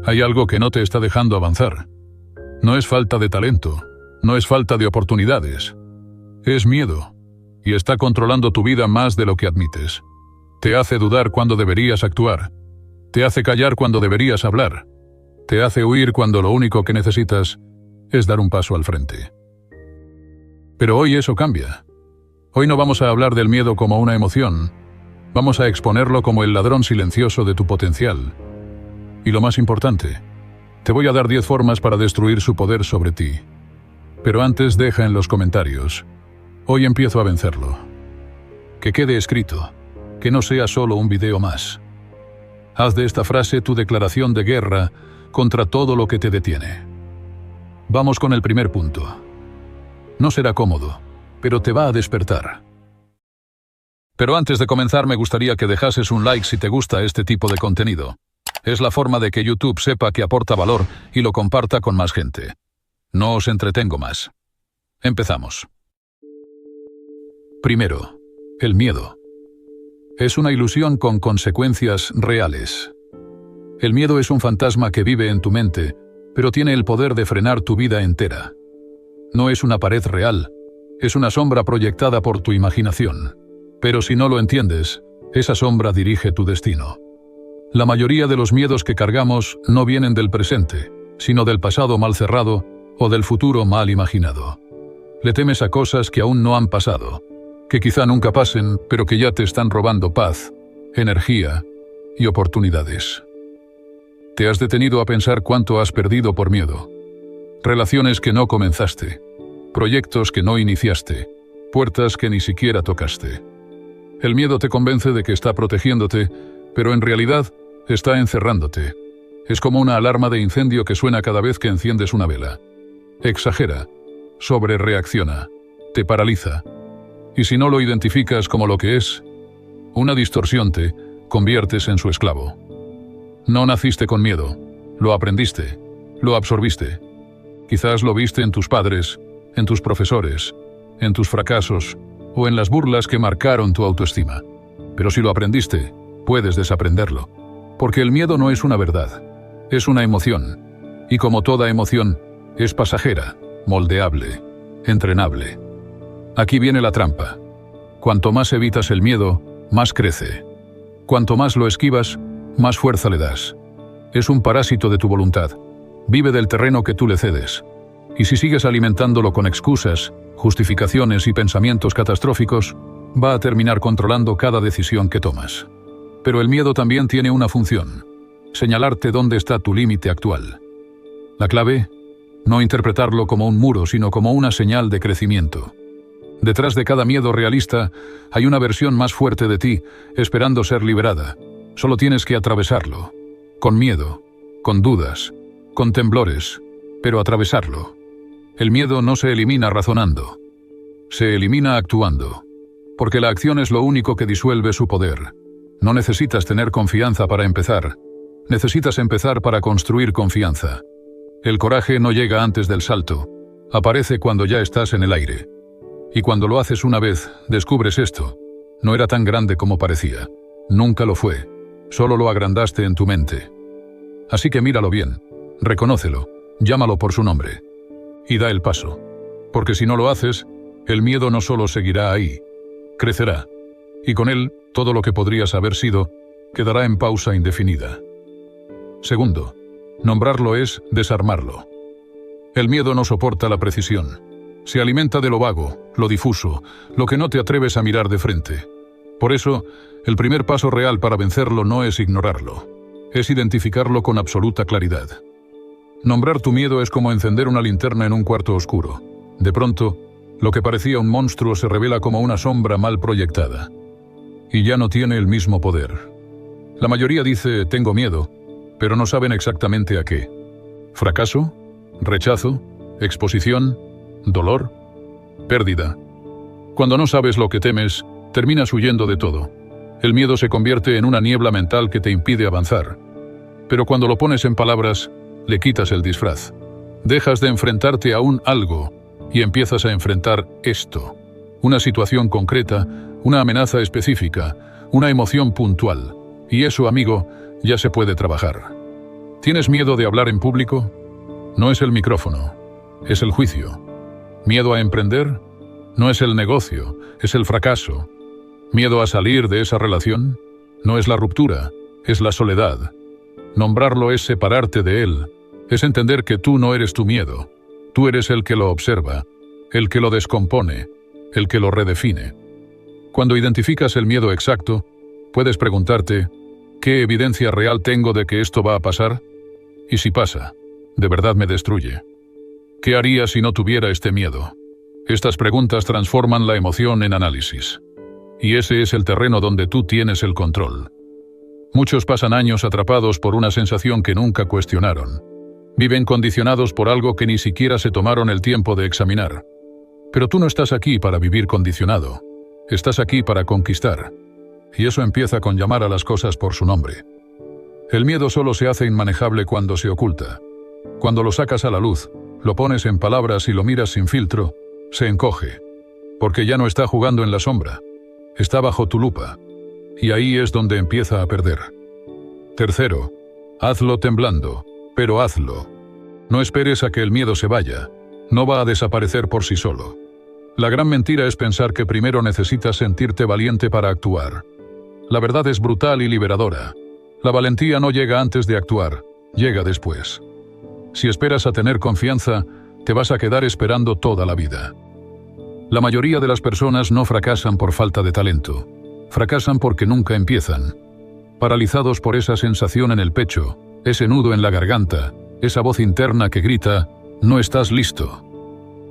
Hay algo que no te está dejando avanzar. No es falta de talento, no es falta de oportunidades. Es miedo, y está controlando tu vida más de lo que admites. Te hace dudar cuando deberías actuar. Te hace callar cuando deberías hablar. Te hace huir cuando lo único que necesitas es dar un paso al frente. Pero hoy eso cambia. Hoy no vamos a hablar del miedo como una emoción. Vamos a exponerlo como el ladrón silencioso de tu potencial. Y lo más importante, te voy a dar 10 formas para destruir su poder sobre ti. Pero antes deja en los comentarios: hoy empiezo a vencerlo. Que quede escrito, que no sea solo un video más. Haz de esta frase tu declaración de guerra contra todo lo que te detiene. Vamos con el primer punto. No será cómodo, pero te va a despertar. Pero antes de comenzar me gustaría que dejases un like si te gusta este tipo de contenido. Es la forma de que YouTube sepa que aporta valor y lo comparta con más gente. No os entretengo más. Empezamos. Primero, el miedo. Es una ilusión con consecuencias reales. El miedo es un fantasma que vive en tu mente, pero tiene el poder de frenar tu vida entera. No es una pared real, es una sombra proyectada por tu imaginación. Pero si no lo entiendes, esa sombra dirige tu destino. La mayoría de los miedos que cargamos no vienen del presente, sino del pasado mal cerrado o del futuro mal imaginado. Le temes a cosas que aún no han pasado, que quizá nunca pasen, pero que ya te están robando paz, energía y oportunidades. ¿Te has detenido a pensar cuánto has perdido por miedo? Relaciones que no comenzaste, proyectos que no iniciaste, puertas que ni siquiera tocaste. El miedo te convence de que está protegiéndote, pero en realidad está encerrándote. Es como una alarma de incendio que suena cada vez que enciendes una vela. Exagera, sobrereacciona, te paraliza. Y si no lo identificas como lo que es, una distorsión, te conviertes en su esclavo. No naciste con miedo, lo aprendiste, lo absorbiste. Quizás lo viste en tus padres, en tus profesores, en tus fracasos o en las burlas que marcaron tu autoestima. Pero si lo aprendiste, puedes desaprenderlo. Porque el miedo no es una verdad, es una emoción. Y como toda emoción, es pasajera, moldeable, entrenable. Aquí viene la trampa. Cuanto más evitas el miedo, más crece. Cuanto más lo esquivas, más fuerza le das. Es un parásito de tu voluntad. Vive del terreno que tú le cedes. Y si sigues alimentándolo con excusas, justificaciones y pensamientos catastróficos, va a terminar controlando cada decisión que tomas. Pero el miedo también tiene una función: señalarte dónde está tu límite actual. La clave: no interpretarlo como un muro, sino como una señal de crecimiento. Detrás de cada miedo realista hay una versión más fuerte de ti, esperando ser liberada. Solo tienes que atravesarlo. Con miedo, con dudas, con temblores, pero atravesarlo. El miedo no se elimina razonando. Se elimina actuando. Porque la acción es lo único que disuelve su poder. No necesitas tener confianza para empezar. Necesitas empezar para construir confianza. El coraje no llega antes del salto. Aparece cuando ya estás en el aire. Y cuando lo haces una vez, descubres esto. No era tan grande como parecía. Nunca lo fue. Solo lo agrandaste en tu mente. Así que míralo bien. Reconócelo. Llámalo por su nombre. Y da el paso. Porque si no lo haces, el miedo no solo seguirá ahí. Crecerá. Y con él, todo lo que podrías haber sido, quedará en pausa indefinida. Segundo, nombrarlo es desarmarlo. El miedo no soporta la precisión. Se alimenta de lo vago, lo difuso, lo que no te atreves a mirar de frente. Por eso, el primer paso real para vencerlo no es ignorarlo. Es identificarlo con absoluta claridad. Nombrar tu miedo es como encender una linterna en un cuarto oscuro. De pronto, lo que parecía un monstruo se revela como una sombra mal proyectada. Y ya no tiene el mismo poder. La mayoría dice, tengo miedo, pero no saben exactamente a qué. ¿Fracaso? ¿Rechazo? ¿Exposición? ¿Dolor? ¿Pérdida? Cuando no sabes lo que temes, terminas huyendo de todo. El miedo se convierte en una niebla mental que te impide avanzar. Pero cuando lo pones en palabras, le quitas el disfraz. Dejas de enfrentarte a un algo y empiezas a enfrentar esto. Una situación concreta, una amenaza específica, una emoción puntual. Y eso, amigo, ya se puede trabajar. ¿Tienes miedo de hablar en público? No es el micrófono, es el juicio. ¿Miedo a emprender? No es el negocio, es el fracaso. ¿Miedo a salir de esa relación? No es la ruptura, es la soledad. Nombrarlo es separarte de él, es entender que tú no eres tu miedo. Tú eres el que lo observa, el que lo descompone, el que lo redefine. Cuando identificas el miedo exacto, puedes preguntarte, ¿qué evidencia real tengo de que esto va a pasar? Y si pasa, ¿de verdad me destruye? ¿Qué haría si no tuviera este miedo? Estas preguntas transforman la emoción en análisis. Y ese es el terreno donde tú tienes el control. Muchos pasan años atrapados por una sensación que nunca cuestionaron. Viven condicionados por algo que ni siquiera se tomaron el tiempo de examinar. Pero tú no estás aquí para vivir condicionado. Estás aquí para conquistar. Y eso empieza con llamar a las cosas por su nombre. El miedo solo se hace inmanejable cuando se oculta. Cuando lo sacas a la luz, lo pones en palabras y lo miras sin filtro, se encoge. Porque ya no está jugando en la sombra. Está bajo tu lupa. Y ahí es donde empieza a perder. Tercero, hazlo temblando, pero hazlo. No esperes a que el miedo se vaya. No va a desaparecer por sí solo. La gran mentira es pensar que primero necesitas sentirte valiente para actuar. La verdad es brutal y liberadora. La valentía no llega antes de actuar, llega después. Si esperas a tener confianza, te vas a quedar esperando toda la vida. La mayoría de las personas no fracasan por falta de talento. Fracasan porque nunca empiezan. Paralizados por esa sensación en el pecho, ese nudo en la garganta, esa voz interna que grita, no estás listo.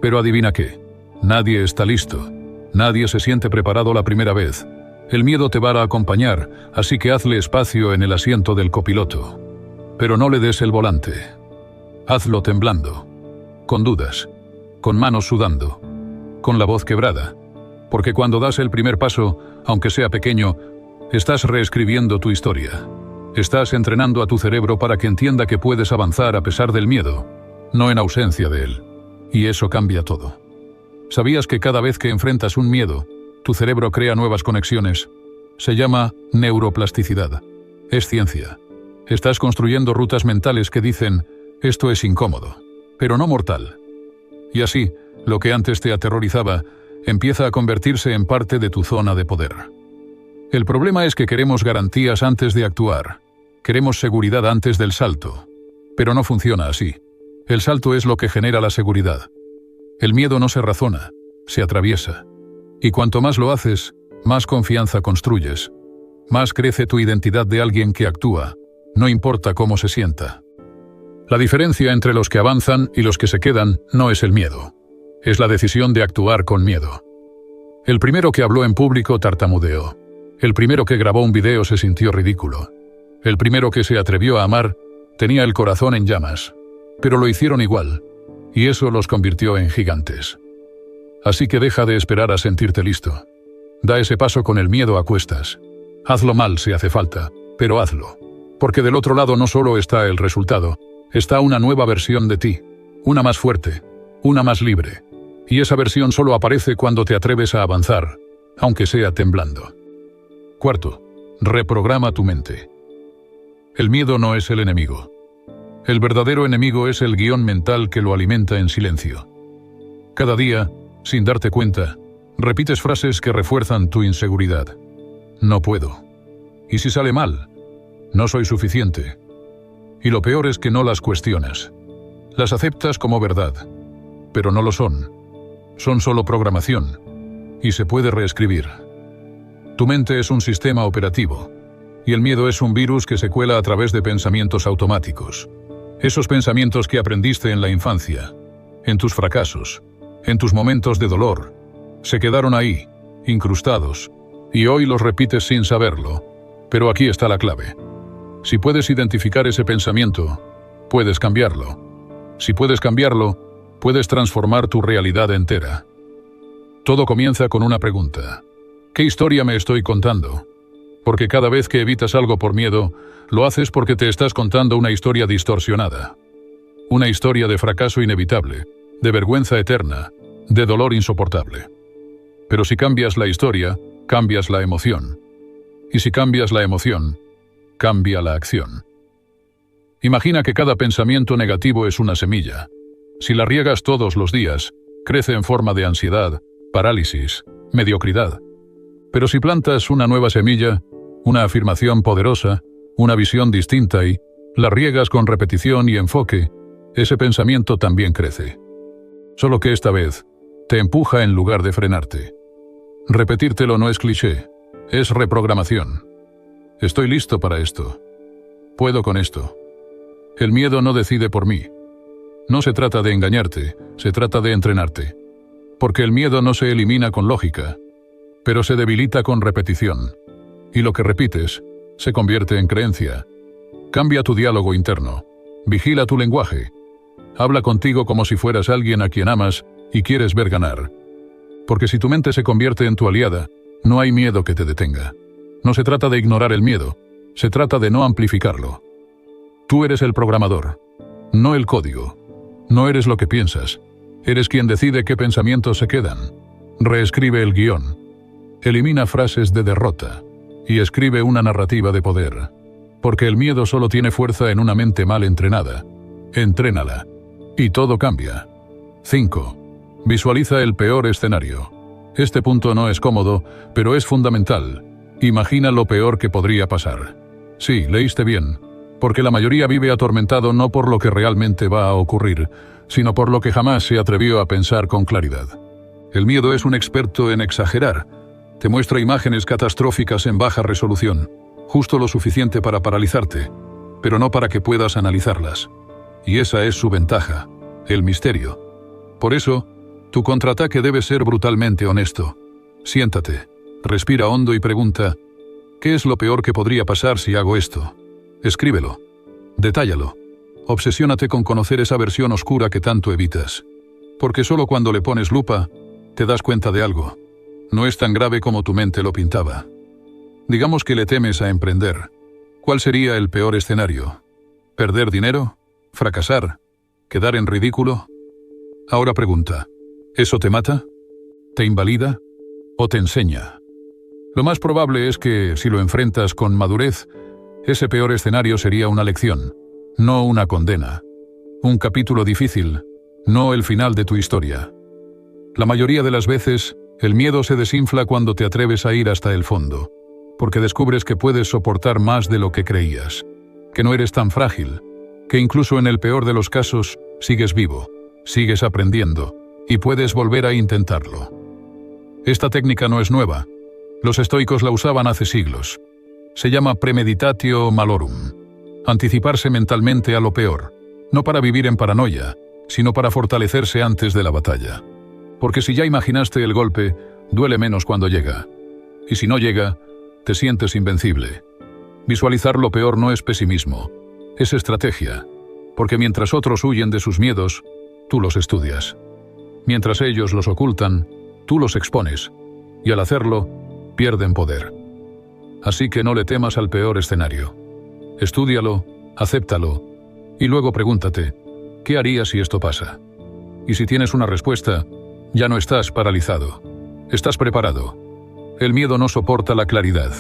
Pero adivina qué, nadie está listo. Nadie se siente preparado la primera vez. El miedo te va a acompañar, así que hazle espacio en el asiento del copiloto. Pero no le des el volante. Hazlo temblando, con dudas, con manos sudando, con la voz quebrada. Porque cuando das el primer paso, aunque sea pequeño, estás reescribiendo tu historia. Estás entrenando a tu cerebro para que entienda que puedes avanzar a pesar del miedo, no en ausencia de él. Y eso cambia todo. ¿Sabías que cada vez que enfrentas un miedo, tu cerebro crea nuevas conexiones? Se llama neuroplasticidad. Es ciencia. Estás construyendo rutas mentales que dicen, esto es incómodo, pero no mortal. Y así, lo que antes te aterrorizaba, empieza a convertirse en parte de tu zona de poder. El problema es que queremos garantías antes de actuar. Queremos seguridad antes del salto. Pero no funciona así. El salto es lo que genera la seguridad. El miedo no se razona, se atraviesa. Y cuanto más lo haces, más confianza construyes. Más crece tu identidad de alguien que actúa, no importa cómo se sienta. La diferencia entre los que avanzan y los que se quedan no es el miedo. Es la decisión de actuar con miedo. El primero que habló en público tartamudeó. El primero que grabó un video se sintió ridículo. El primero que se atrevió a amar tenía el corazón en llamas. Pero lo hicieron igual. Y eso los convirtió en gigantes. Así que deja de esperar a sentirte listo. Da ese paso con el miedo a cuestas. Hazlo mal si hace falta, pero hazlo. Porque del otro lado no solo está el resultado, está una nueva versión de ti. Una más fuerte, una más libre. Y esa versión solo aparece cuando te atreves a avanzar, aunque sea temblando. Cuarto, reprograma tu mente. El miedo no es el enemigo. El verdadero enemigo es el guión mental que lo alimenta en silencio. Cada día, sin darte cuenta, repites frases que refuerzan tu inseguridad. No puedo. ¿Y si sale mal? No soy suficiente. Y lo peor es que no las cuestionas. Las aceptas como verdad. Pero no lo son. Son solo programación. Y se puede reescribir. Tu mente es un sistema operativo. Y el miedo es un virus que se cuela a través de pensamientos automáticos. Esos pensamientos que aprendiste en la infancia, en tus fracasos, en tus momentos de dolor, se quedaron ahí, incrustados, y hoy los repites sin saberlo. Pero aquí está la clave. Si puedes identificar ese pensamiento, puedes cambiarlo. Si puedes cambiarlo, puedes transformar tu realidad entera. Todo comienza con una pregunta. ¿Qué historia me estoy contando? Porque cada vez que evitas algo por miedo, lo haces porque te estás contando una historia distorsionada. Una historia de fracaso inevitable, de vergüenza eterna, de dolor insoportable. Pero si cambias la historia, cambias la emoción. Y si cambias la emoción, cambia la acción. Imagina que cada pensamiento negativo es una semilla. Si la riegas todos los días, crece en forma de ansiedad, parálisis, mediocridad. Pero si plantas una nueva semilla, una afirmación poderosa, una visión distinta y la riegas con repetición y enfoque, ese pensamiento también crece. Solo que esta vez, te empuja en lugar de frenarte. Repetírtelo no es cliché, es reprogramación. Estoy listo para esto. Puedo con esto. El miedo no decide por mí. No se trata de engañarte, se trata de entrenarte. Porque el miedo no se elimina con lógica, pero se debilita con repetición. Y lo que repites, se convierte en creencia. Cambia tu diálogo interno. Vigila tu lenguaje. Habla contigo como si fueras alguien a quien amas y quieres ver ganar. Porque si tu mente se convierte en tu aliada, no hay miedo que te detenga. No se trata de ignorar el miedo, se trata de no amplificarlo. Tú eres el programador, no el código. No eres lo que piensas, eres quien decide qué pensamientos se quedan. Reescribe el guión. Elimina frases de derrota y escribe una narrativa de poder. Porque el miedo solo tiene fuerza en una mente mal entrenada. Entrénala. Y todo cambia. 5. Visualiza el peor escenario. Este punto no es cómodo, pero es fundamental. Imagina lo peor que podría pasar. Sí, leíste bien. Porque la mayoría vive atormentado no por lo que realmente va a ocurrir, sino por lo que jamás se atrevió a pensar con claridad. El miedo es un experto en exagerar. Te muestra imágenes catastróficas en baja resolución, justo lo suficiente para paralizarte, pero no para que puedas analizarlas. Y esa es su ventaja, el misterio. Por eso, tu contraataque debe ser brutalmente honesto. Siéntate, respira hondo y pregunta, ¿qué es lo peor que podría pasar si hago esto? Escríbelo. Detállalo. Obsesiónate con conocer esa versión oscura que tanto evitas. Porque solo cuando le pones lupa, te das cuenta de algo. No es tan grave como tu mente lo pintaba. Digamos que le temes a emprender. ¿Cuál sería el peor escenario? ¿Perder dinero? ¿Fracasar? ¿Quedar en ridículo? Ahora pregunta, ¿eso te mata? ¿Te invalida? ¿O te enseña? Lo más probable es que, si lo enfrentas con madurez, ese peor escenario sería una lección, no una condena. Un capítulo difícil, no el final de tu historia. La mayoría de las veces, el miedo se desinfla cuando te atreves a ir hasta el fondo, porque descubres que puedes soportar más de lo que creías, que no eres tan frágil, que incluso en el peor de los casos, sigues vivo, sigues aprendiendo, y puedes volver a intentarlo. Esta técnica no es nueva. Los estoicos la usaban hace siglos. Se llama premeditatio malorum. Anticiparse mentalmente a lo peor, no para vivir en paranoia, sino para fortalecerse antes de la batalla. Porque si ya imaginaste el golpe, duele menos cuando llega. Y si no llega, te sientes invencible. Visualizar lo peor no es pesimismo, es estrategia. Porque mientras otros huyen de sus miedos, tú los estudias. Mientras ellos los ocultan, tú los expones. Y al hacerlo, pierden poder. Así que no le temas al peor escenario. Estúdialo, acéptalo, y luego pregúntate, ¿qué harías si esto pasa? Y si tienes una respuesta, ya no estás paralizado. Estás preparado. El miedo no soporta la claridad.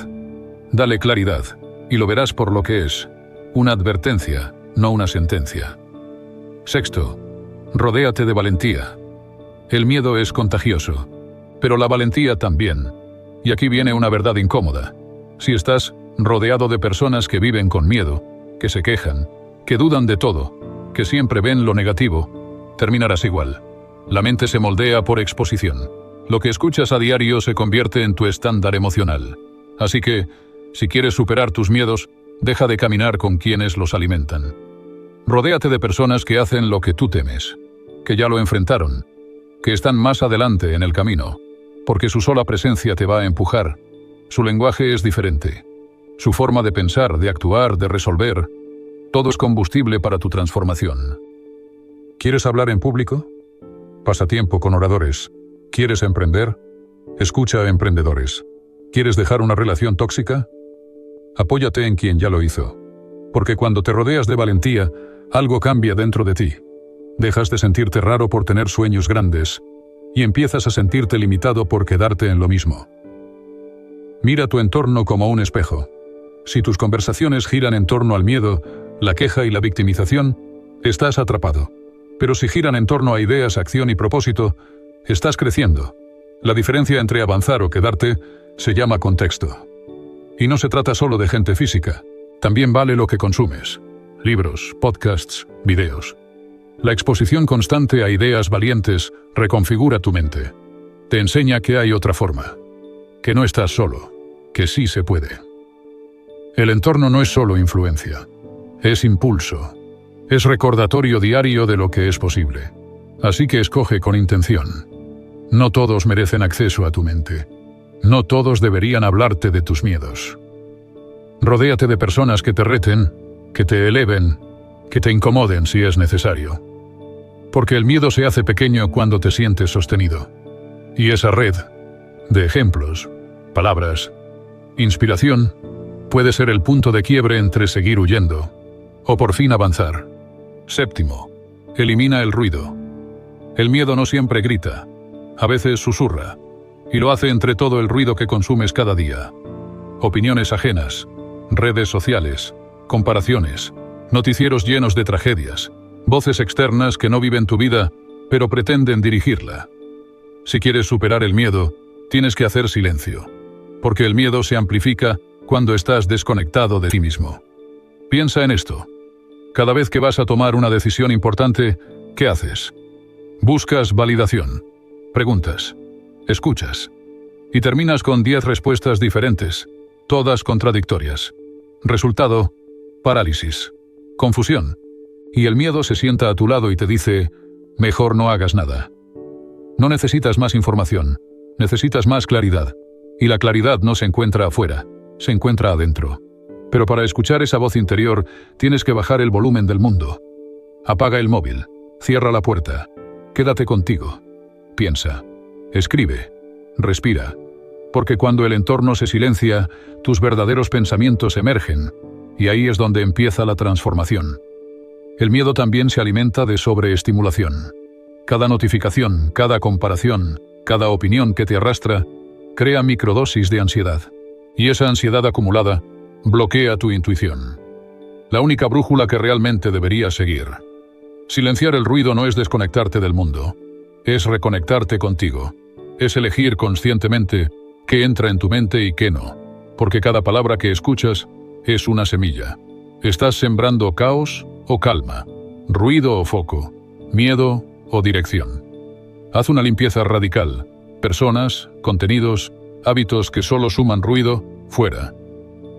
Dale claridad, y lo verás por lo que es. Una advertencia, no una sentencia. 6. Rodéate de valentía. El miedo es contagioso, pero la valentía también. Y aquí viene una verdad incómoda. Si estás rodeado de personas que viven con miedo, que se quejan, que dudan de todo, que siempre ven lo negativo, terminarás igual. La mente se moldea por exposición. Lo que escuchas a diario se convierte en tu estándar emocional. Así que, si quieres superar tus miedos, deja de caminar con quienes los alimentan. Rodéate de personas que hacen lo que tú temes, que ya lo enfrentaron, que están más adelante en el camino, porque su sola presencia te va a empujar. Su lenguaje es diferente. Su forma de pensar, de actuar, de resolver, todo es combustible para tu transformación. ¿Quieres hablar en público? Pasa tiempo con oradores. ¿Quieres emprender? Escucha a emprendedores. ¿Quieres dejar una relación tóxica? Apóyate en quien ya lo hizo. Porque cuando te rodeas de valentía, algo cambia dentro de ti. Dejas de sentirte raro por tener sueños grandes y empiezas a sentirte limitado por quedarte en lo mismo. Mira tu entorno como un espejo. Si tus conversaciones giran en torno al miedo, la queja y la victimización, estás atrapado. Pero si giran en torno a ideas, acción y propósito, estás creciendo. La diferencia entre avanzar o quedarte se llama contexto. Y no se trata solo de gente física, también vale lo que consumes. Libros, podcasts, videos. La exposición constante a ideas valientes reconfigura tu mente. Te enseña que hay otra forma. Que no estás solo, que sí se puede. El entorno no es solo influencia, es impulso. Es recordatorio diario de lo que es posible. Así que escoge con intención. No todos merecen acceso a tu mente. No todos deberían hablarte de tus miedos. Rodéate de personas que te reten, que te eleven, que te incomoden si es necesario. Porque el miedo se hace pequeño cuando te sientes sostenido. Y esa red de ejemplos, palabras, inspiración, puede ser el punto de quiebre entre seguir huyendo o por fin avanzar. Séptimo, elimina el ruido. El miedo no siempre grita, a veces susurra, y lo hace entre todo el ruido que consumes cada día. Opiniones ajenas, redes sociales, comparaciones, noticieros llenos de tragedias, voces externas que no viven tu vida, pero pretenden dirigirla. Si quieres superar el miedo, tienes que hacer silencio, porque el miedo se amplifica cuando estás desconectado de ti mismo. Piensa en esto. Cada vez que vas a tomar una decisión importante, ¿qué haces? Buscas validación, preguntas, escuchas, y terminas con 10 respuestas diferentes, todas contradictorias. Resultado, parálisis, confusión, y el miedo se sienta a tu lado y te dice, mejor no hagas nada. No necesitas más información, necesitas más claridad, y la claridad no se encuentra afuera, se encuentra adentro. Pero para escuchar esa voz interior, tienes que bajar el volumen del mundo. Apaga el móvil, cierra la puerta, quédate contigo. Piensa, escribe, respira. Porque cuando el entorno se silencia, tus verdaderos pensamientos emergen, y ahí es donde empieza la transformación. El miedo también se alimenta de sobreestimulación. Cada notificación, cada comparación, cada opinión que te arrastra, crea microdosis de ansiedad. Y esa ansiedad acumulada bloquea tu intuición. La única brújula que realmente deberías seguir. Silenciar el ruido no es desconectarte del mundo. Es reconectarte contigo. Es elegir conscientemente qué entra en tu mente y qué no. Porque cada palabra que escuchas es una semilla. Estás sembrando caos o calma, ruido o foco, miedo o dirección. Haz una limpieza radical. Personas, contenidos, hábitos que solo suman ruido, fuera.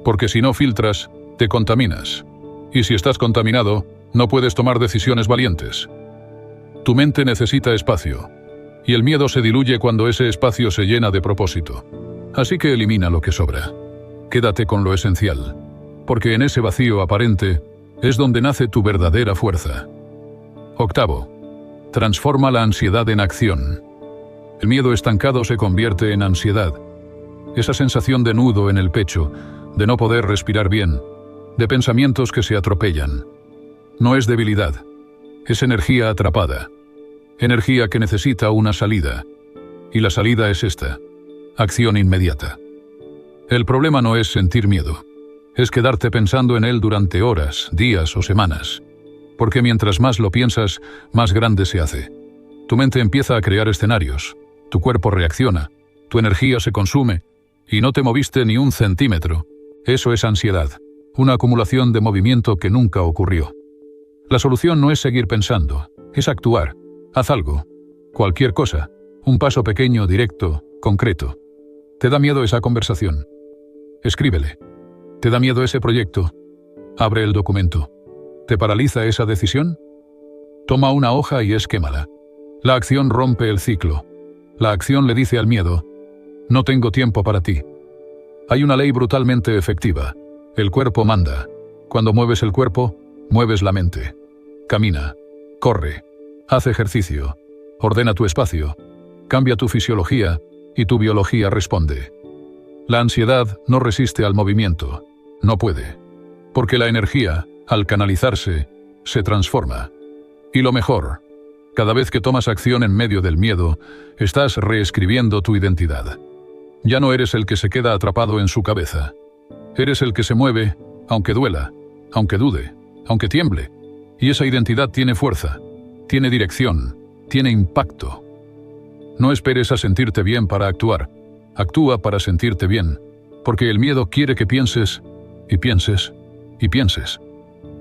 Porque si no filtras, te contaminas. Y si estás contaminado, no puedes tomar decisiones valientes. Tu mente necesita espacio. Y el miedo se diluye cuando ese espacio se llena de propósito. Así que elimina lo que sobra. Quédate con lo esencial. Porque en ese vacío aparente es donde nace tu verdadera fuerza. Octavo. Transforma la ansiedad en acción. El miedo estancado se convierte en ansiedad. Esa sensación de nudo en el pecho, de no poder respirar bien, de pensamientos que se atropellan. No es debilidad, es energía atrapada. Energía que necesita una salida. Y la salida es esta: acción inmediata. El problema no es sentir miedo. Es quedarte pensando en él durante horas, días o semanas. Porque mientras más lo piensas, más grande se hace. Tu mente empieza a crear escenarios. Tu cuerpo reacciona. Tu energía se consume. Y no te moviste ni un centímetro. Eso es ansiedad. Una acumulación de movimiento que nunca ocurrió. La solución no es seguir pensando. Es actuar. Haz algo. Cualquier cosa. Un paso pequeño, directo, concreto. ¿Te da miedo esa conversación? Escríbele. ¿Te da miedo ese proyecto? Abre el documento. ¿Te paraliza esa decisión? Toma una hoja y esquémala. La acción rompe el ciclo. La acción le dice al miedo: no tengo tiempo para ti. Hay una ley brutalmente efectiva. El cuerpo manda. Cuando mueves el cuerpo, mueves la mente. Camina. Corre. Haz ejercicio. Ordena tu espacio. Cambia tu fisiología y tu biología responde. La ansiedad no resiste al movimiento. No puede. Porque la energía, al canalizarse, se transforma. Y lo mejor, cada vez que tomas acción en medio del miedo, estás reescribiendo tu identidad. Ya no eres el que se queda atrapado en su cabeza. Eres el que se mueve, aunque duela, aunque dude, aunque tiemble. Y esa identidad tiene fuerza, tiene dirección, tiene impacto. No esperes a sentirte bien para actuar. Actúa para sentirte bien, porque el miedo quiere que pienses, y pienses, y pienses.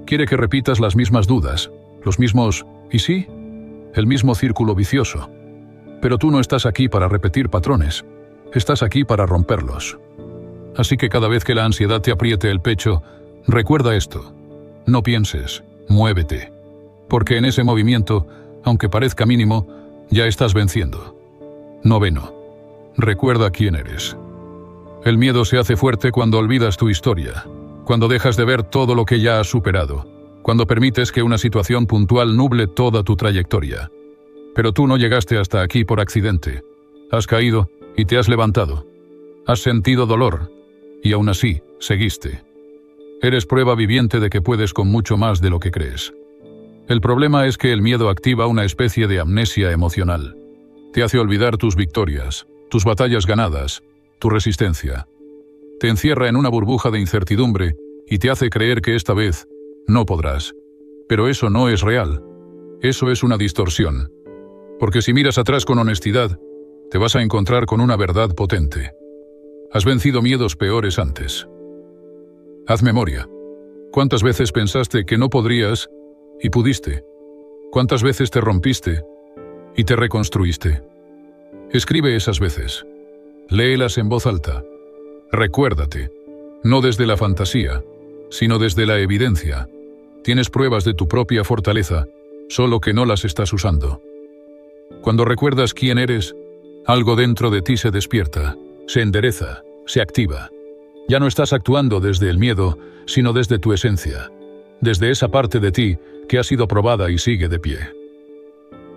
Quiere que repitas las mismas dudas, los mismos ¿y sí? El mismo círculo vicioso. Pero tú no estás aquí para repetir patrones, estás aquí para romperlos. Así que cada vez que la ansiedad te apriete el pecho, recuerda esto. No pienses, muévete. Porque en ese movimiento, aunque parezca mínimo, ya estás venciendo. Noveno. Recuerda quién eres. El miedo se hace fuerte cuando olvidas tu historia, cuando dejas de ver todo lo que ya has superado, cuando permites que una situación puntual nuble toda tu trayectoria. Pero tú no llegaste hasta aquí por accidente. Has caído y te has levantado. Has sentido dolor y aún así seguiste. Eres prueba viviente de que puedes con mucho más de lo que crees. El problema es que el miedo activa una especie de amnesia emocional. Te hace olvidar tus victorias, tus batallas ganadas, tu resistencia. Te encierra en una burbuja de incertidumbre y te hace creer que esta vez no podrás. Pero eso no es real. Eso es una distorsión. Porque si miras atrás con honestidad, te vas a encontrar con una verdad potente. Has vencido miedos peores antes. Haz memoria. ¿Cuántas veces pensaste que no podrías y pudiste? ¿Cuántas veces te rompiste y te reconstruiste? Escribe esas veces. Léelas en voz alta. Recuérdate, no desde la fantasía, sino desde la evidencia. Tienes pruebas de tu propia fortaleza, solo que no las estás usando. Cuando recuerdas quién eres, algo dentro de ti se despierta, se endereza, se activa. Ya no estás actuando desde el miedo, sino desde tu esencia, desde esa parte de ti que ha sido probada y sigue de pie.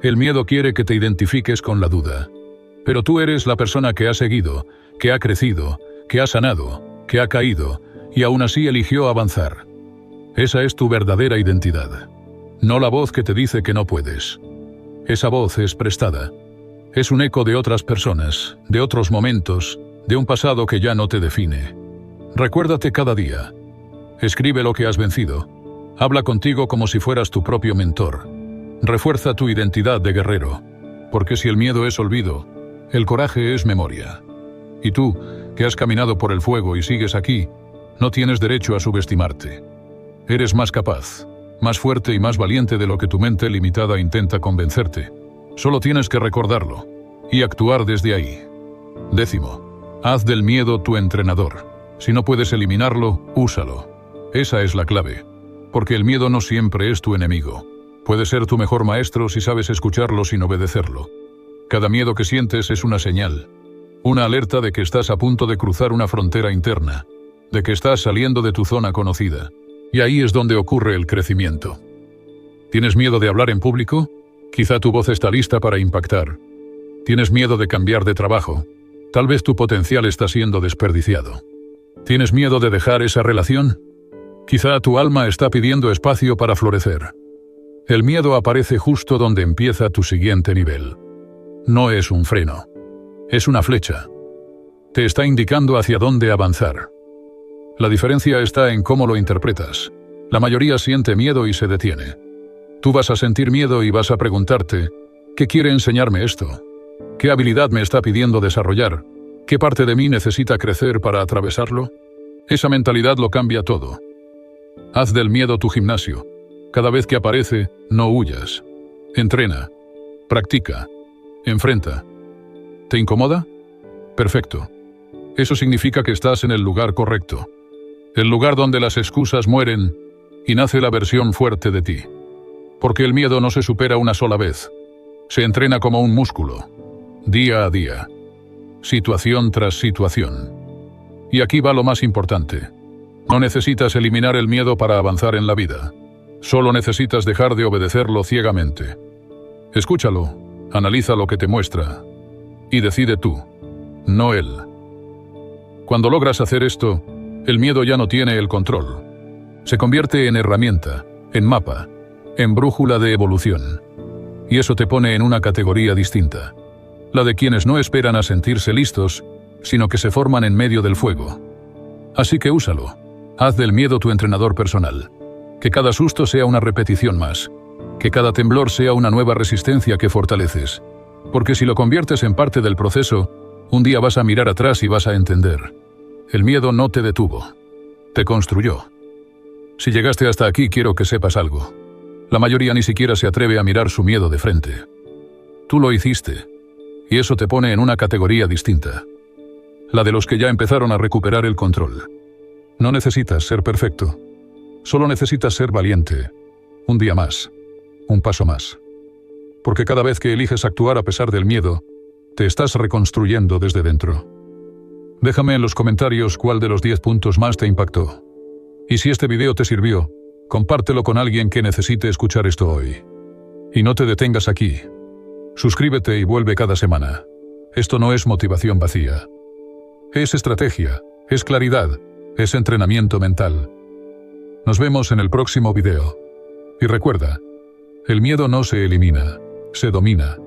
El miedo quiere que te identifiques con la duda, pero tú eres la persona que ha seguido, que ha crecido, que ha sanado, que ha caído, y aún así eligió avanzar. Esa es tu verdadera identidad, no la voz que te dice que no puedes. Esa voz es prestada. Es un eco de otras personas, de otros momentos, de un pasado que ya no te define. Recuérdate cada día. Escribe lo que has vencido. Habla contigo como si fueras tu propio mentor. Refuerza tu identidad de guerrero. Porque si el miedo es olvido, el coraje es memoria. Y tú, que has caminado por el fuego y sigues aquí, no tienes derecho a subestimarte. Eres más capaz, más fuerte y más valiente de lo que tu mente limitada intenta convencerte. Solo tienes que recordarlo y actuar desde ahí. 10. Haz del miedo tu entrenador. Si no puedes eliminarlo, úsalo. Esa es la clave. Porque el miedo no siempre es tu enemigo. Puede ser tu mejor maestro si sabes escucharlo sin obedecerlo. Cada miedo que sientes es una señal. Una alerta de que estás a punto de cruzar una frontera interna. De que estás saliendo de tu zona conocida. Y ahí es donde ocurre el crecimiento. ¿Tienes miedo de hablar en público? Quizá tu voz está lista para impactar. ¿Tienes miedo de cambiar de trabajo? Tal vez tu potencial está siendo desperdiciado. ¿Tienes miedo de dejar esa relación? Quizá tu alma está pidiendo espacio para florecer. El miedo aparece justo donde empieza tu siguiente nivel. No es un freno. Es una flecha. Te está indicando hacia dónde avanzar. La diferencia está en cómo lo interpretas. La mayoría siente miedo y se detiene. Tú vas a sentir miedo y vas a preguntarte, ¿qué quiere enseñarme esto? ¿Qué habilidad me está pidiendo desarrollar? ¿Qué parte de mí necesita crecer para atravesarlo? Esa mentalidad lo cambia todo. Haz del miedo tu gimnasio. Cada vez que aparece, no huyas. Entrena. Practica. Enfrenta. ¿Te incomoda? Perfecto. Eso significa que estás en el lugar correcto. El lugar donde las excusas mueren y nace la versión fuerte de ti. Porque el miedo no se supera una sola vez. Se entrena como un músculo. Día a día. Situación tras situación. Y aquí va lo más importante. No necesitas eliminar el miedo para avanzar en la vida. Solo necesitas dejar de obedecerlo ciegamente. Escúchalo, analiza lo que te muestra. Y decide tú, no él. Cuando logras hacer esto, el miedo ya no tiene el control. Se convierte en herramienta, en mapa, en brújula de evolución. Y eso te pone en una categoría distinta. La de quienes no esperan a sentirse listos, sino que se forman en medio del fuego. Así que úsalo. Haz del miedo tu entrenador personal. Que cada susto sea una repetición más. Que cada temblor sea una nueva resistencia que fortaleces. Porque si lo conviertes en parte del proceso, un día vas a mirar atrás y vas a entender. El miedo no te detuvo. Te construyó. Si llegaste hasta aquí, quiero que sepas algo. La mayoría ni siquiera se atreve a mirar su miedo de frente. Tú lo hiciste. Y eso te pone en una categoría distinta. La de los que ya empezaron a recuperar el control. No necesitas ser perfecto. Solo necesitas ser valiente. Un día más. Un paso más. Porque cada vez que eliges actuar a pesar del miedo, te estás reconstruyendo desde dentro. Déjame en los comentarios cuál de los 10 puntos más te impactó. Y si este video te sirvió, compártelo con alguien que necesite escuchar esto hoy. Y no te detengas aquí. Suscríbete y vuelve cada semana. Esto no es motivación vacía. Es estrategia, es claridad, es entrenamiento mental. Nos vemos en el próximo video. Y recuerda, el miedo no se elimina, se domina.